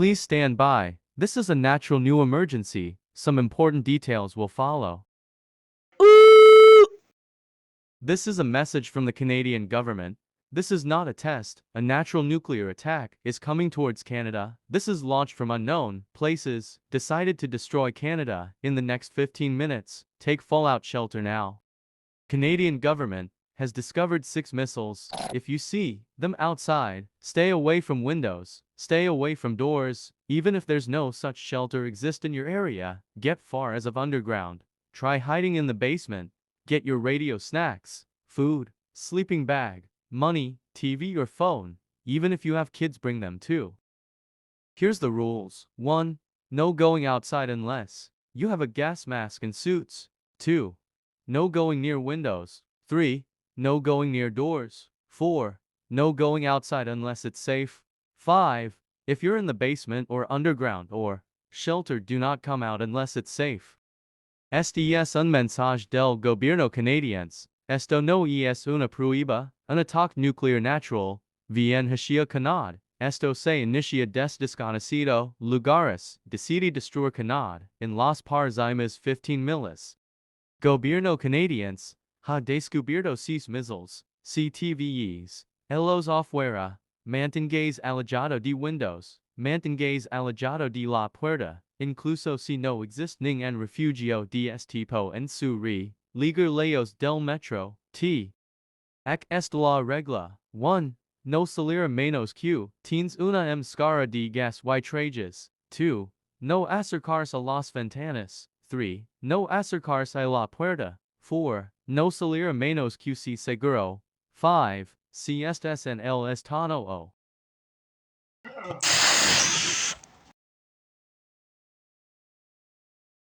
Please stand by. This is a natural new emergency. Some important details will follow. This is a message from the Canadian government. This is not a test. A natural nuclear attack is coming towards Canada. This is launched from unknown places, decided to destroy Canada in the next 15 minutes. Take fallout shelter now. Canadian government has discovered 6 missiles. If you see them outside, stay away from windows, stay away from doors. Even if there's no such shelter exist in your area, get far as of underground. Try hiding in the basement. Get your radio, snacks, food, sleeping bag, money, TV or phone. Even if you have kids, bring them too. Here's the rules. 1. No going outside unless you have a gas mask and suits. 2. No going near windows. 3. No going near doors. 4. No going outside unless it's safe. 5. If you're in the basement or underground or shelter, do not come out unless it's safe. Este un mensaje del gobierno canadiense. Esto no es una prueba, un ataque nuclear natural. Bien hacia Canadá. Esto se inicia des desconocido lugares. Decide destruir Canadá en las próximas 15 miles. Gobierno canadiense ha descubierto 6 missiles, CTVEs. Elos afuera. Mantengáis alejado de windows. Mantengáis alejado de la puerta. Incluso si no existen en refugio de este tipo en su ligar lejos del metro. T. Ac est la regla. 1. No salir a menos que tienes una máscara de gas y trajes. 2. No acercarse a las ventanas. 3. No acercarse a la puerta. 4. No salir a menos que si seguro. 5. Si estás en el estado o